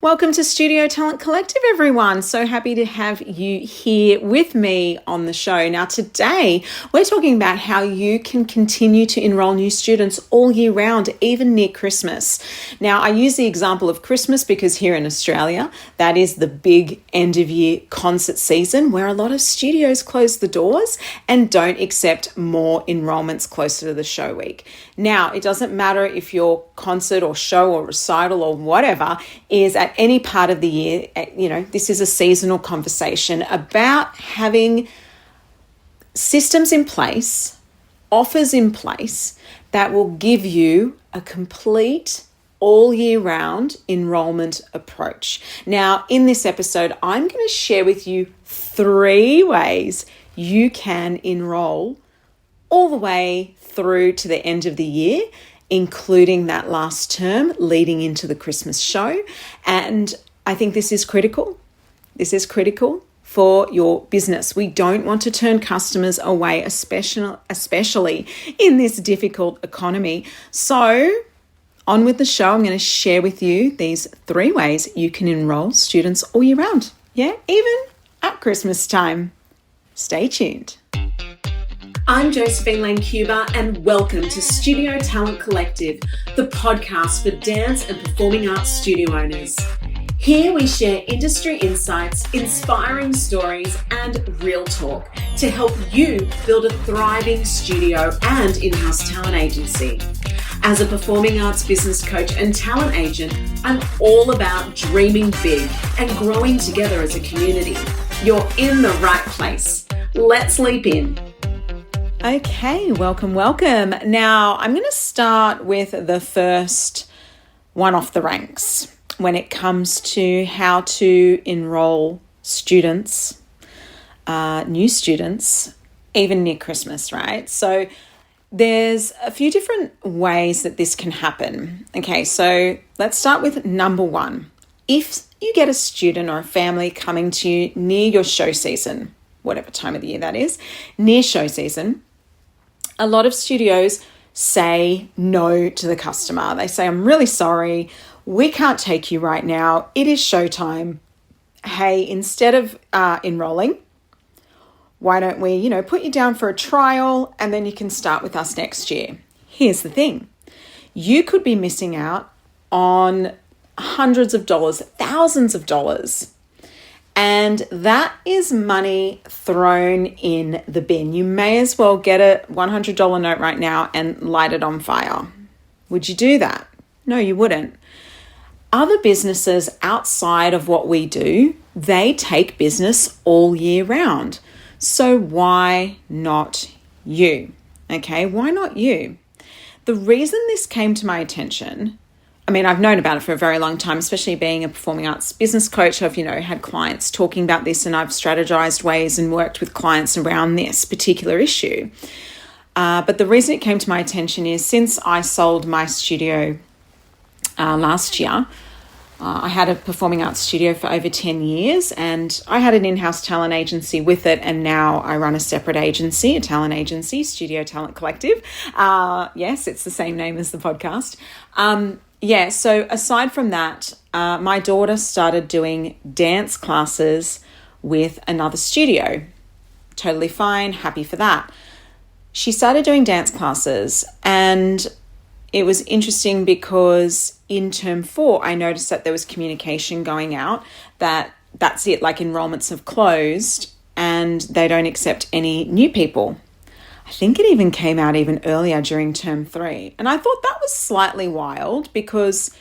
Welcome to Studio Talent Collective, everyone. So happy to have you here with me on the show. Now, today we're talking about how you can continue to enroll new students all year round, even near Christmas. Now, I use the example of Christmas because here in Australia, that is the big end of year concert season where a lot of studios close the doors and don't accept more enrollments closer to the show week. Now, it doesn't matter if your concert or show or recital or whatever is at any part of the year. This is a seasonal conversation about having systems in place, offers in place that will give you a complete all year round enrollment approach. Now, in this episode, I'm going to share with you 3 ways you can enroll all the way through to the end of the year, including that last term leading into the Christmas show. And I think this is critical. This is critical for your business. We don't want to turn customers away, especially in this difficult economy. So on with the show. I'm going to share with you these 3 ways you can enroll students all year round. Yeah, even at Christmas time. Stay tuned. I'm Josephine and welcome to Studio Talent Collective, the podcast for dance and performing arts studio owners. Here we share industry insights, inspiring stories, and real talk to help you build a thriving studio and in-house talent agency. As a performing arts business coach and talent agent, I'm all about dreaming big and growing together as a community. You're in the right place. Let's leap in. Okay, welcome. Now, I'm going to start with the first one off the ranks when it comes to how to enroll students, new students, even near Christmas, right? So there's a few different ways that this can happen. Okay, so let's start with number 1. If you get a student or a family coming to you near your show season, whatever time of the year that is, near show season, a lot of studios say no to the customer. They say, I'm really sorry, we can't take you right now. It is showtime. Hey, instead of enrolling, why don't we, put you down for a trial and then you can start with us next year. Here's the thing. You could be missing out on hundreds of dollars, thousands of dollars. And that is money thrown in the bin. You may as well get a $100 note right now and light it on fire. Would you do that? No, you wouldn't. Other businesses outside of what we do, they take business all year round. So why not you? Okay, why not you? The reason this came to my attention, I've known about it for a very long time, especially being a performing arts business coach. I've, had clients talking about this and I've strategized ways and worked with clients around this particular issue. But the reason it came to my attention is since I sold my studio last year, I had a performing arts studio for over 10 years and I had an in-house talent agency with it. And now I run a separate agency, a talent agency, Studio Talent Collective. Yes, it's the same name as the podcast. So aside from that, my daughter started doing dance classes with another studio. Totally fine, happy for that. She started doing dance classes and it was interesting because in term 4, I noticed that there was communication going out that that's it, like enrollments have closed and they don't accept any new people. I think it even came out even earlier during term 3. And I thought that was slightly wild because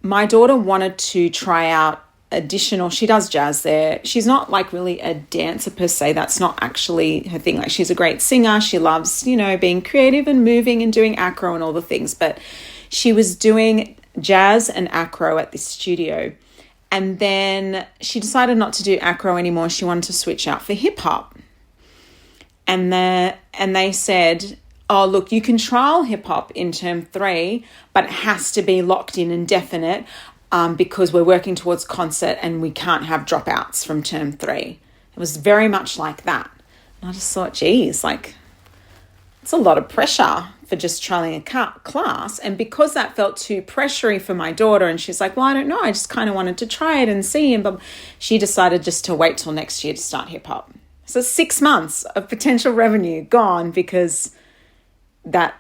my daughter wanted to try out additional, she does jazz there. She's not like really a dancer per se. That's not actually her thing. Like she's a great singer. She loves, being creative and moving and doing acro and all the things. But she was doing jazz and acro at this studio. And then she decided not to do acro anymore. She wanted to switch out for hip hop. And they said, oh, look, you can trial hip hop in term 3, but it has to be locked in and definite because we're working towards concert and we can't have dropouts from term 3. It was very much like that. And I just thought, geez, it's a lot of pressure for just trialing a class. And because that felt too pressury for my daughter, and she's like, well, I don't know, I just kind of wanted to try it and see. And she decided just to wait till next year to start hip hop. So 6 months of potential revenue gone because that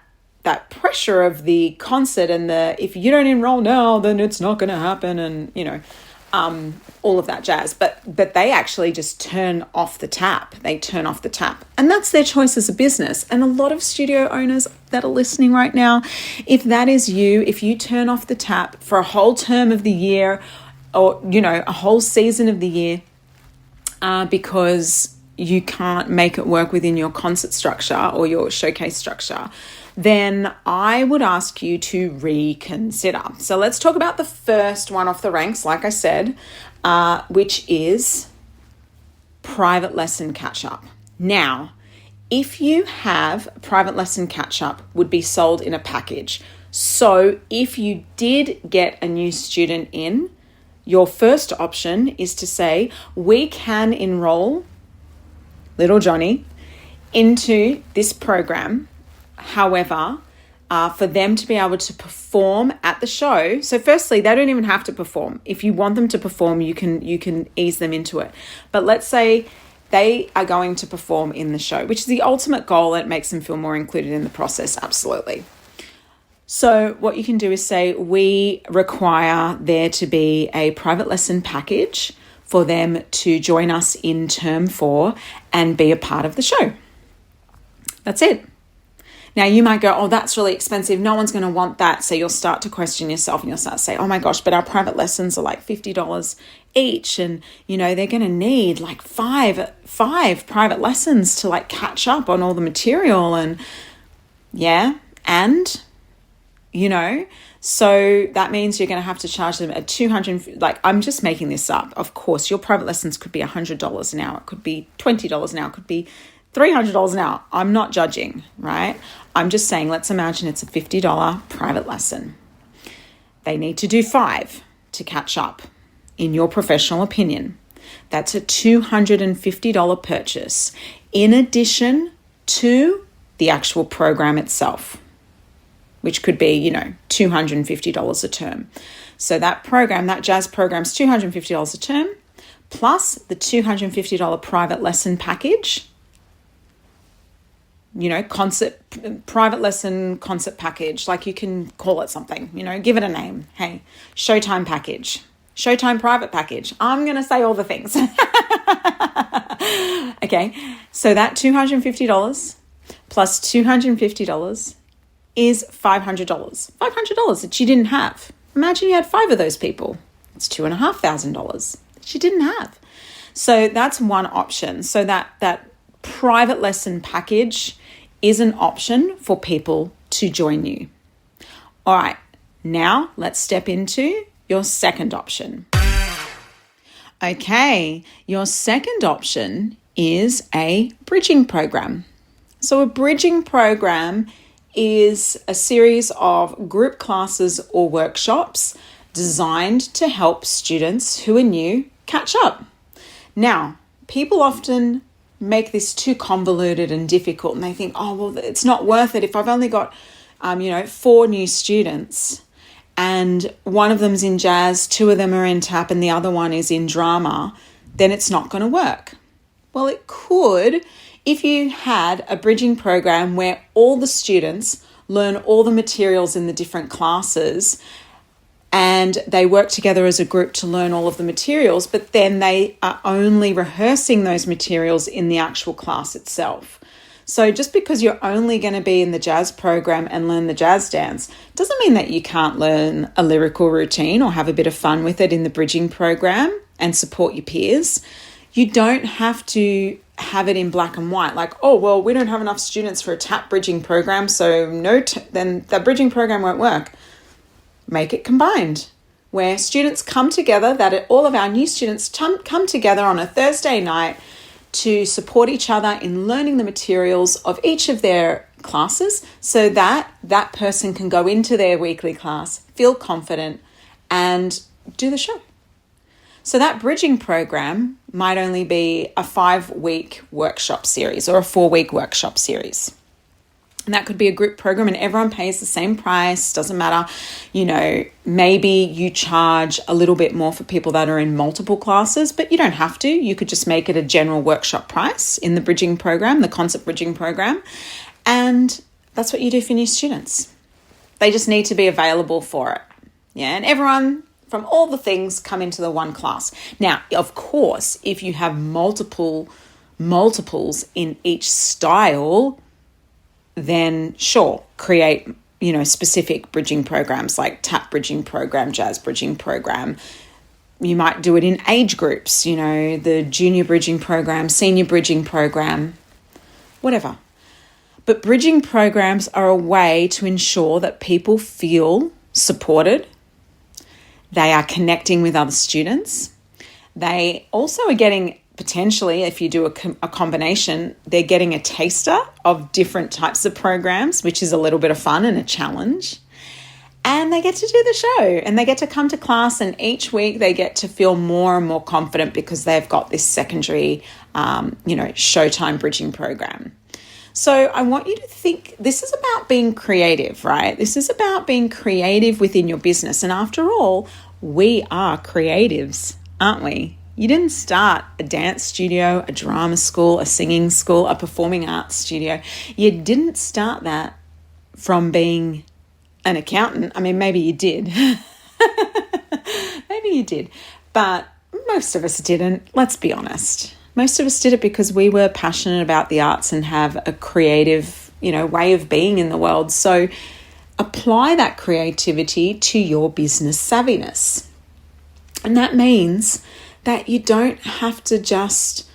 pressure of the concert and if you don't enroll now, then it's not going to happen. And, all of that jazz, but they actually just turn off the tap. They turn off the tap, and that's their choice as a business. And a lot of studio owners that are listening right now, if that is you, if you turn off the tap for a whole term of the year, or a whole season of the year, because you can't make it work within your concert structure or your showcase structure, then I would ask you to reconsider. So let's talk about the first one off the ranks, like I said, which is private lesson catch-up. Now, if you have private lesson catch-up, would be sold in a package. So if you did get a new student in, your first option is to say, we can enroll little Johnny into this program. However, for them to be able to perform at the show, so firstly, they don't even have to perform. If you want them to perform, you can ease them into it. But let's say they are going to perform in the show, which is the ultimate goal. It makes them feel more included in the process. Absolutely. So what you can do is say, we require there to be a private lesson package for them to join us in term 4 and be a part of the show. That's it. Now you might go, oh, that's really expensive. No one's going to want that. So you'll start to question yourself and you'll start to say, oh my gosh, but our private lessons are like $50 each. And, they're going to need like five private lessons to like catch up on all the material. And so that means you're going to have to charge them at $200. Like, I'm just making this up. Of course, your private lessons could be $100 an hour. It could be $20 an hour. It could be $300 an hour. I'm not judging, right? I'm just saying, let's imagine it's a $50 private lesson. They need to do 5 to catch up, in your professional opinion. That's a $250 purchase, in addition to the actual program itself, which could be, $250 a term. So that program, that jazz program, is $250 a term, plus the $250 private lesson package, private lesson concert package, like you can call it something, give it a name. Hey, Showtime package, Showtime private package. I'm going to say all the things. Okay, so that $250 plus $250 is $500. $500 that you didn't have. Imagine you had 5 of those people. It's $2,500 that you didn't have. So that's one option. So that private lesson package is an option for people to join you. All right, now let's step into your second option. Okay, your second option is a bridging program. So a bridging program is a series of group classes or workshops designed to help students who are new catch up. Now, people often make this too convoluted and difficult, and they think, oh, well, it's not worth it. If I've only got, 4 new students and one of them's in jazz, 2 of them are in tap, and the other one is in drama, then it's not going to work. Well, it could if you had a bridging program where all the students learn all the materials in the different classes and they work together as a group to learn all of the materials, but then they are only rehearsing those materials in the actual class itself. So just because you're only going to be in the jazz program and learn the jazz dance doesn't mean that you can't learn a lyrical routine or have a bit of fun with it in the bridging program and support your peers. You don't have to have it in black and white, like, oh, well, we don't have enough students for a tap bridging program, so then the bridging program won't work. Make it combined, where students come together, all of our new students come together on a Thursday night to support each other in learning the materials of each of their classes so that that person can go into their weekly class, feel confident, and do the show. So that bridging program might only be a 5-week workshop series or a 4-week workshop series. And that could be a group program and everyone pays the same price, doesn't matter. Maybe you charge a little bit more for people that are in multiple classes, but you don't have to. You could just make it a general workshop price in the bridging program, the concept bridging program. And that's what you do for new students. They just need to be available for it. Yeah, and everyone from all the things come into the one class. Now, of course, if you have multiples in each style, then sure, create, specific bridging programs like tap bridging program, jazz bridging program. You might do it in age groups, the junior bridging program, senior bridging program, whatever. But bridging programs are a way to ensure that people feel supported. They are connecting with other students. They also are getting, potentially, if you do a combination, they're getting a taster of different types of programs, which is a little bit of fun and a challenge. And they get to do the show and they get to come to class, and each week they get to feel more and more confident because they've got this secondary, showtime bridging program. So I want you to think this is about being creative, right? This is about being creative within your business. And after all, we are creatives, aren't we? You didn't start a dance studio, a drama school, a singing school, a performing arts studio. You didn't start that from being an accountant. I mean, maybe you did. Maybe you did. But most of us didn't. Let's be honest. Most of us did it because we were passionate about the arts and have a creative, way of being in the world. So apply that creativity to your business savviness. And that means that you don't have to just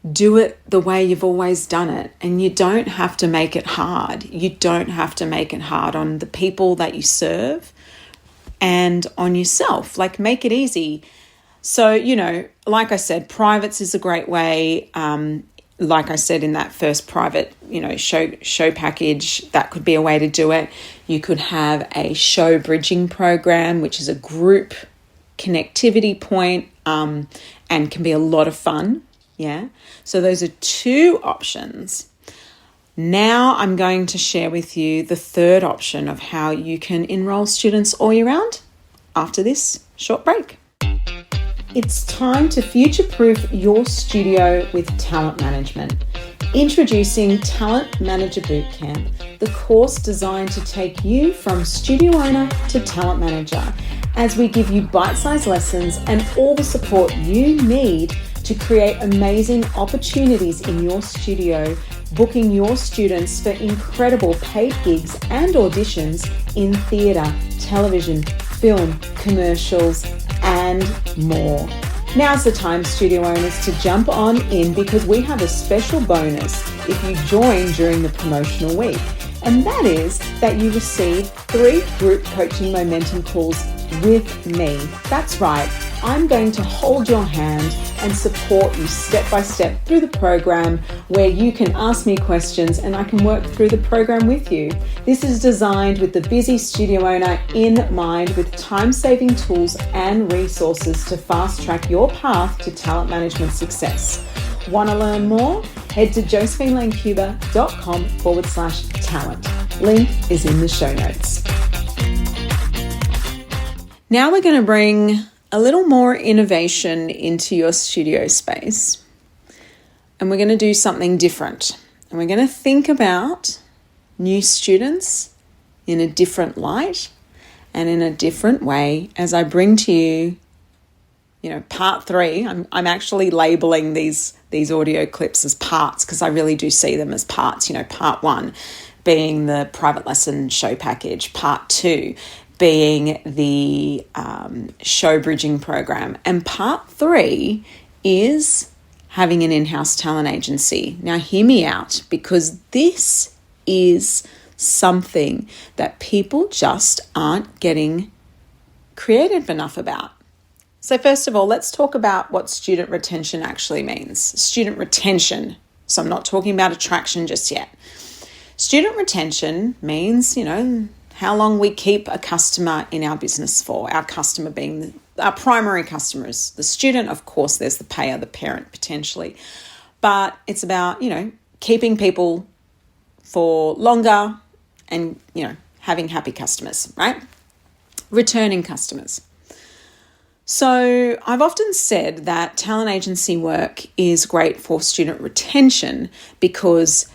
do it the way you've always done it, and you don't have to make it hard. You don't have to make it hard on the people that you serve and on yourself. Like, make it easy. So, like I said, privates is a great way. Like I said, in that first private, show package, that could be a way to do it. You could have a show bridging program, which is a group connectivity point, and can be a lot of fun. Yeah. So those are two options. Now I'm going to share with you the third option of how you can enroll students all year round after this short break. It's time to future-proof your studio with talent management. Introducing Talent Manager Bootcamp, the course designed to take you from studio owner to talent manager, as we give you bite-sized lessons and all the support you need to create amazing opportunities in your studio, booking your students for incredible paid gigs and auditions in theatre, television, film, commercials, and more. Now's the time, studio owners, to jump on in, because we have a special bonus if you join during the promotional week. And that is that you receive 3 group coaching momentum calls with me. That's right. I'm going to hold your hand and support you step by step through the program, where you can ask me questions and I can work through the program with you. This is designed with the busy studio owner in mind, with time-saving tools and resources to fast-track your path to talent management success. Want to learn more? Head to josephinelancuba.com/talent. Link is in the show notes. Now we're going to bring a little more innovation into your studio space. And we're going to do something different. And we're going to think about new students in a different light and in a different way as I bring to you, part 3. I'm actually labeling these audio clips as parts, because I really do see them as parts. Part 1 being the private lesson show package, part 2 being the show bridging program, and part 3 is having an in-house talent agency. Now hear me out, because this is something that people just aren't getting creative enough about. So first of all, let's talk about what student retention actually means. Student retention. So I'm not talking about attraction just yet. Student retention means, how long we keep a customer in our business for, our customer being our primary customers. The student, of course, there's the payer, the parent potentially. But it's about, keeping people for longer and, having happy customers, right? Returning customers. So I've often said that talent agency work is great for student retention because,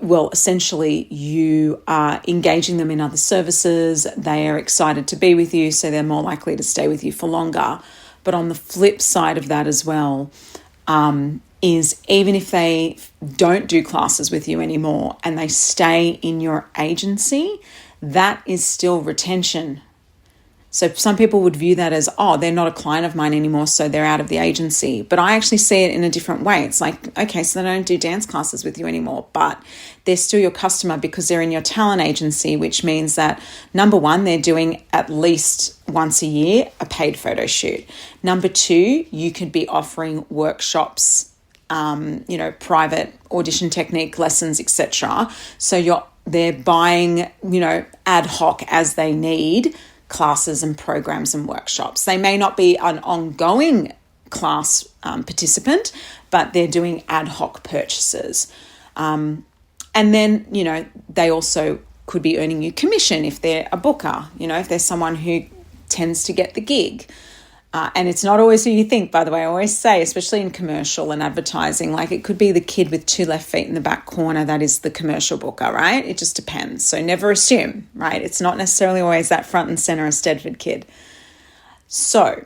essentially you are engaging them in other services. They are excited to be with you, so they're more likely to stay with you for longer. But on the flip side of that as well, is even if they don't do classes with you anymore and they stay in your agency, that is still retention. So some people would view that as, they're not a client of mine anymore, so they're out of the agency. But I actually see it in a different way. It's like, okay, so they don't do dance classes with you anymore, but they're still your customer because they're in your talent agency, which means that, number one, they're doing at least once a year a paid photo shoot. Number two, you could be offering workshops, private audition technique lessons, etc. So they're buying, ad hoc as they need classes and programs and workshops. They may not be an ongoing class participant, but they're doing ad hoc purchases. And then, they also could be earning you commission if they're a booker, if there's someone who tends to get the gig. And it's not always who you think, by the way. I always say, especially in commercial and advertising, like it could be the kid with two left feet in the back corner that is the commercial booker, right? It just depends. So never assume, right? It's not necessarily always that front and center Stedford kid. So,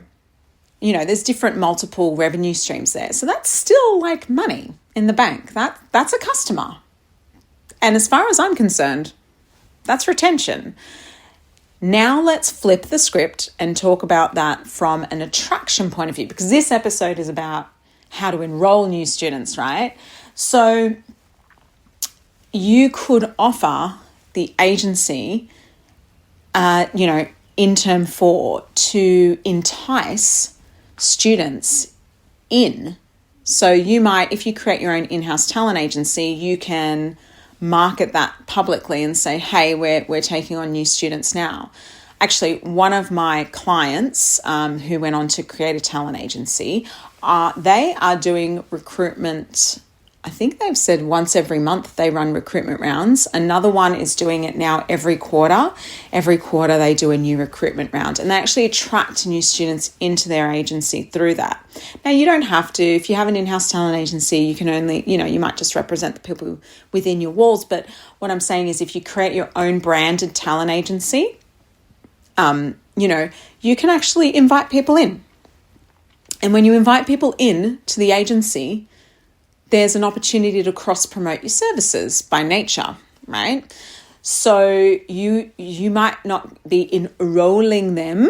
there's different multiple revenue streams there. So that's still like money in the bank. That's a customer. And as far as I'm concerned, that's retention. Now let's flip the script and talk about that from an attraction point of view, because this episode is about how to enroll new students, right? So you could offer the agency, in term 4 to entice students in. So you might, if you create your own in-house talent agency, you can market that publicly and say, hey, we're taking on new students now. Actually, one of my clients who went on to create a talent agency, they are doing recruitment. I think they've said once every month they run recruitment rounds. Another one is doing it now every quarter. Every quarter they do a new recruitment round, and they actually attract new students into their agency through that. Now, you don't have to. If you have an in-house talent agency, you can only, you might just represent the people within your walls. But what I'm saying is if you create your own branded talent agency, you can actually invite people in. And when you invite people in to the agency, there's an opportunity to cross-promote your services by nature, right? So you might not be enrolling them,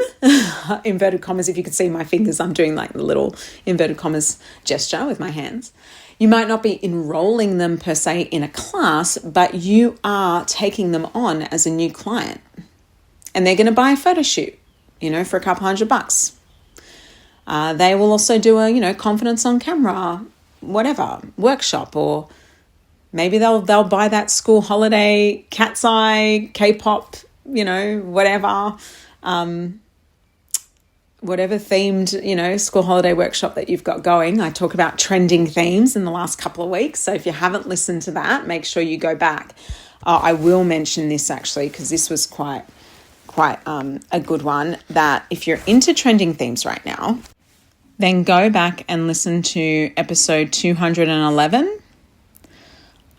inverted commas, if you could see my fingers, I'm doing like the little inverted commas gesture with my hands. You might not be enrolling them per se in a class, but you are taking them on as a new client. And they're going to buy a photo shoot, for a couple $100. They will also do a, confidence on camera, whatever, workshop, or maybe they'll buy that school holiday, cat's eye, K-pop, whatever themed, school holiday workshop that you've got going. I talk about trending themes in the last couple of weeks. So if you haven't listened to that, make sure you go back. I will mention this actually, because this was quite a good one, that if you're into trending themes right now, then go back and listen to episode 211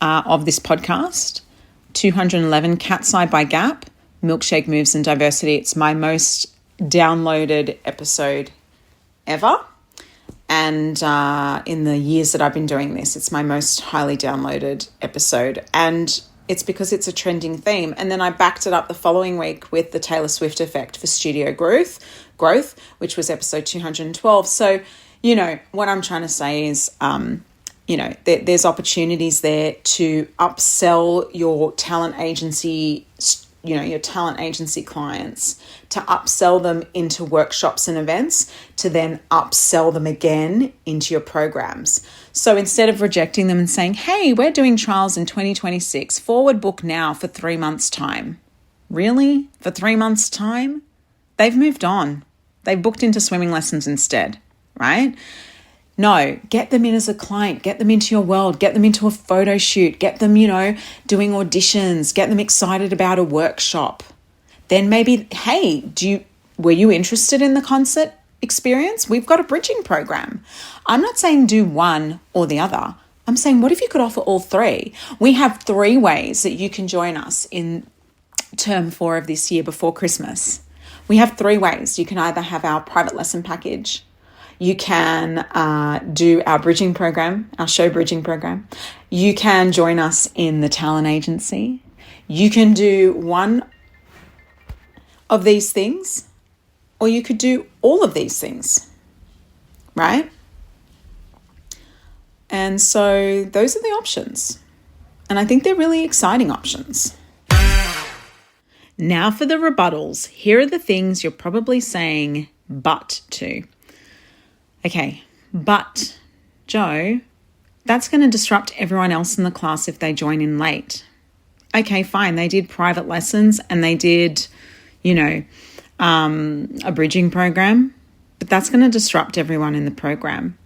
of this podcast, 211, Cat's Eye by Gap, Milkshake Moves and Diversity. It's my most downloaded episode ever. And in the years that I've been doing this, it's my most highly downloaded episode. And it's because it's a trending theme. And then I backed it up the following week with the Taylor Swift effect for studio growth, which was episode 212. So, what I'm trying to say is, there's opportunities there to upsell your talent agency, your talent agency clients, to upsell them into workshops and events, to then upsell them again into your programs. So instead of rejecting them and saying, hey, we're doing trials in 2026, forward book now for 3 months' time. Really? For 3 months' time? They've moved on. They've booked into swimming lessons instead, right? No, get them in as a client, get them into your world, get them into a photo shoot, get them, doing auditions, get them excited about a workshop. Then maybe, hey, were you interested in the concert experience? We've got a bridging program. I'm not saying do one or the other. I'm saying, what if you could offer all three? We have 3 ways that you can join us in term 4 of this year before Christmas. We have 3 ways. You can either have our private lesson package. You can do our bridging program, our show bridging program. You can join us in the talent agency. You can do one of these things, or you could do all of these things, right? And so those are the options. And I think they're really exciting options. Now for the rebuttals. Here are the things you're probably saying but to. Okay, but Joe, that's going to disrupt everyone else in the class if they join in late. Okay, fine. They did private lessons and they did, a bridging program, but that's going to disrupt everyone in the program.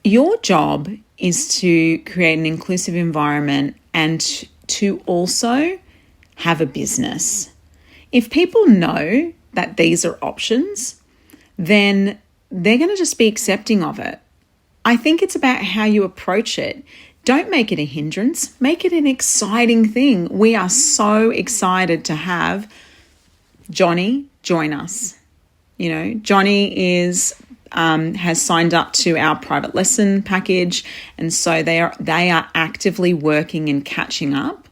Your job is to create an inclusive environment and to also have a business. If people know that these are options, then they're going to just be accepting of it. I think it's about how you approach it. Don't make it a hindrance. Make it an exciting thing. We are so excited to have Johnny join us. Johnny has signed up to our private lesson package, and so they are actively working and catching up,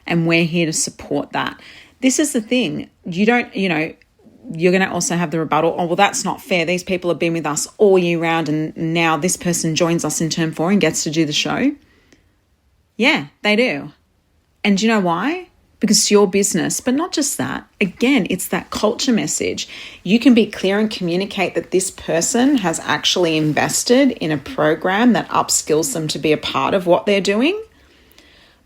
and we're here to support that. This is the thing. You're going to also have the rebuttal, oh, well, that's not fair. These people have been with us all year round and now this person joins us in term 4 and gets to do the show. Yeah, they do. And do you know why? Because it's your business, but not just that. Again, it's that culture message. You can be clear and communicate that this person has actually invested in a program that upskills them to be a part of what they're doing.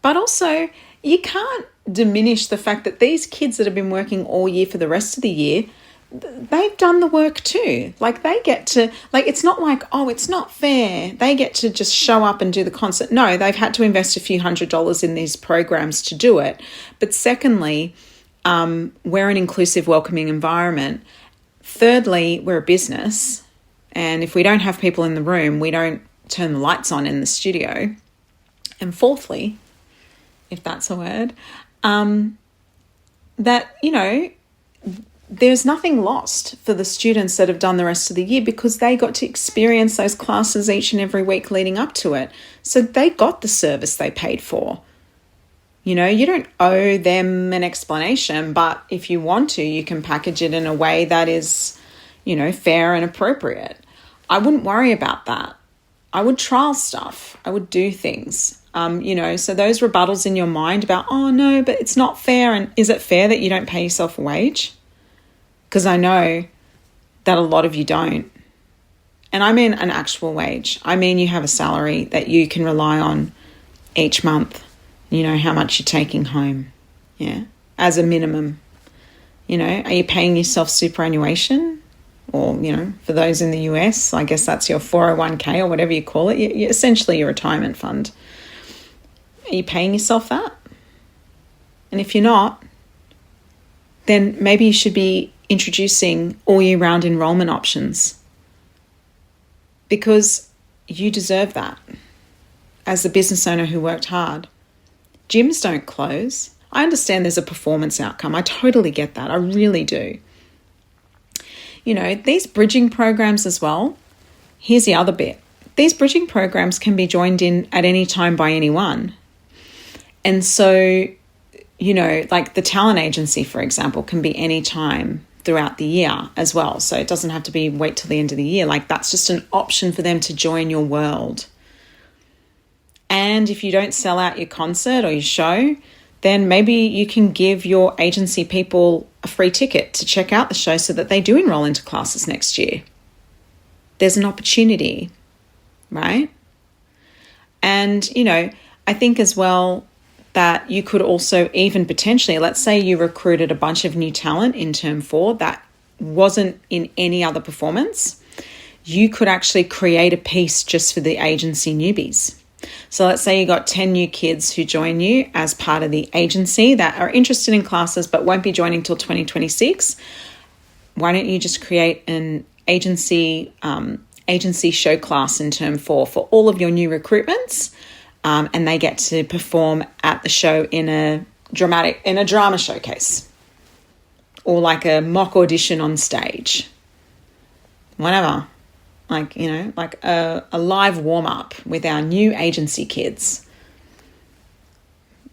But also, you can't diminish the fact that these kids that have been working all year for the rest of the year, they've done the work too. They get to, it's not like, oh, it's not fair. They get to just show up and do the concert. No, they've had to invest a few $100s in these programs to do it. But secondly, we're an inclusive, welcoming environment. Thirdly, we're a business. And if we don't have people in the room, we don't turn the lights on in the studio. And fourthly, if that's a word, there's nothing lost for the students that have done the rest of the year because they got to experience those classes each and every week leading up to it. So they got the service they paid for. You don't owe them an explanation, but if you want to, you can package it in a way that is, fair and appropriate. I wouldn't worry about that. I would trial stuff. I would do things. So those rebuttals in your mind about, oh no, but it's not fair. And is it fair that you don't pay yourself a wage? Because I know that a lot of you don't. And I mean an actual wage. I mean you have a salary that you can rely on each month. You know how much you're taking home. Yeah, as a minimum. Are you paying yourself superannuation? Or, for those in the US, I guess that's your 401k or whatever you call it. Essentially your retirement fund. Are you paying yourself that? And if you're not, then maybe you should be introducing all year round enrollment options because you deserve that as the business owner who worked hard. Gyms don't close. I understand there's a performance outcome. I totally get that. I really do. These bridging programs as well, here's the other bit. These bridging programs can be joined in at any time by anyone. And so, the talent agency, for example, can be any time throughout the year as well. So it doesn't have to be wait till the end of the year. That's just an option for them to join your world. And if you don't sell out your concert or your show, then maybe you can give your agency people a free ticket to check out the show so that they do enroll into classes next year. There's an opportunity, right? And, I think as well that you could also even potentially, let's say you recruited a bunch of new talent in term 4 that wasn't in any other performance. you could actually create a piece just for the agency newbies. So let's say you got 10 new kids who join you as part of the agency that are interested in classes but won't be joining till 2026. Why don't you just create an agency show class in term 4 for all of your new recruitments, and they get to perform at the show in a drama showcase, or like a mock audition on stage, whatever. Like, like a live warm-up with our new agency kids.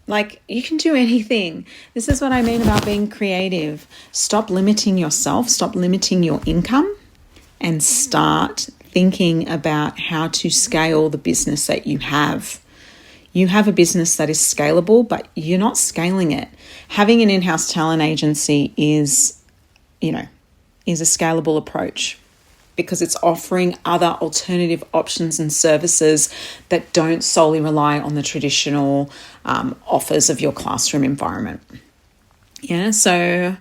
Like, you can do anything. This is what I mean about being creative. Stop limiting yourself, stop limiting your income, and start thinking about how to scale the business that you have. You have a business that is scalable, but you're not scaling it. Having an in-house talent agency is a scalable approach, because it's offering other alternative options and services that don't solely rely on the traditional offers of your classroom environment. Yeah, so I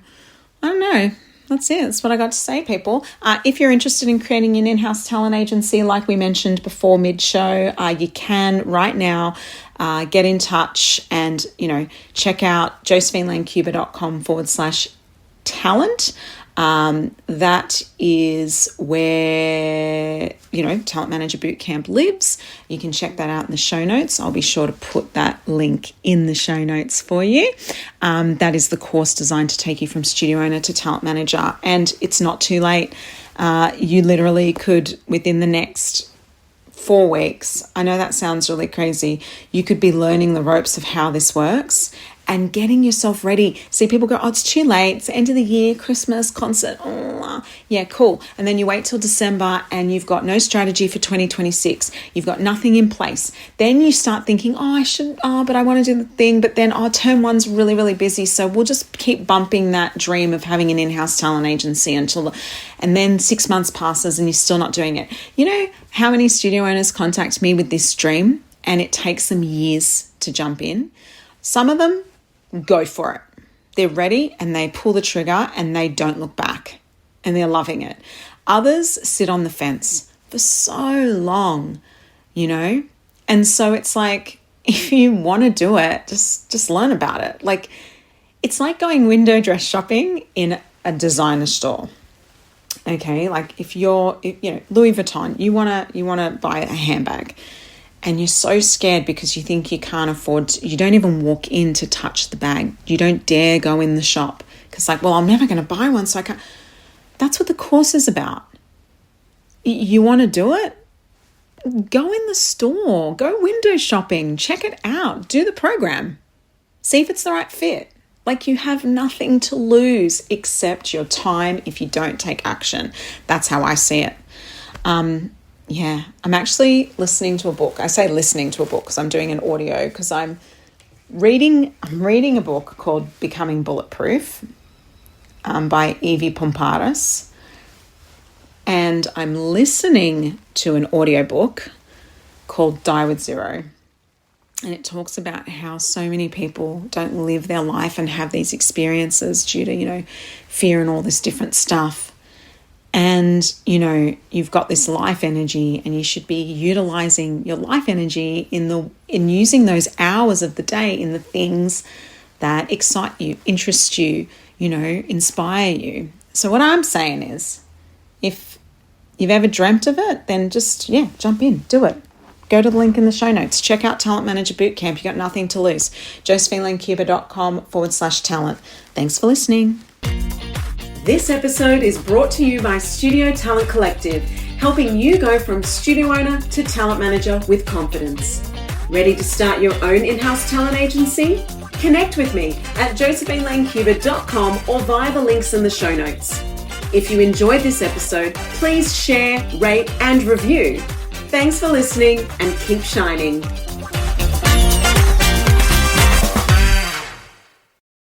don't know. That's it. That's what I got to say, people. If you're interested in creating an in-house talent agency, like we mentioned before mid-show, you can right now get in touch and, check out josephinelancuba.com/talent. That is where, Talent Manager Bootcamp lives. You can check that out in the show notes. I'll be sure to put that link in the show notes for you. That is the course designed to take you from studio owner to talent manager. And it's not too late. You literally could, within the next 4 weeks, I know that sounds really crazy, you could be learning the ropes of how this works and getting yourself ready. See, people go, oh, it's too late. It's the end of the year, Christmas, concert. Oh, yeah, cool. And then you wait till December and you've got no strategy for 2026. You've got nothing in place. Then you start thinking, but I want to do the thing. But then, term 1's really, really busy. So we'll just keep bumping that dream of having an in-house talent agency and then 6 months passes and you're still not doing it. You know how many studio owners contact me with this dream and it takes them years to jump in? Some of them go for it. They're ready and they pull the trigger and they don't look back and they're loving it. Others sit on the fence for so long, And so it's like, if you want to do it, just learn about it. Like, it's like going window dress shopping in a designer store. Okay, like if Louis Vuitton, you wanna buy a handbag. And you're so scared because you think you can't afford you don't even walk in to touch the bag. You don't dare go in the shop because I'm never going to buy one, so I can't. That's what the course is about. You want to do it? Go in the store. Go window shopping. Check it out. Do the program. See if it's the right fit. Like, you have nothing to lose except your time if you don't take action. That's how I see it. Yeah, I'm actually listening to a book. I say listening to a book because I'm doing an audio, because I'm reading a book called Becoming Bulletproof by Evie Pomparis. And I'm listening to an audiobook called Die with Zero. And it talks about how so many people don't live their life and have these experiences due to, fear and all this different stuff. And, you've got this life energy and you should be utilizing your life energy in using those hours of the day in the things that excite you, interest you, inspire you. So what I'm saying is, if you've ever dreamt of it, then just, jump in, do it. Go to the link in the show notes. Check out Talent Manager Bootcamp. You've got nothing to lose. josephinelancuba.com/talent. Thanks for listening. This episode is brought to you by Studio Talent Collective, helping you go from studio owner to talent manager with confidence. Ready to start your own in-house talent agency? Connect with me at josephinelancuba.com or via the links in the show notes. If you enjoyed this episode, please share, rate, and review. Thanks for listening and keep shining.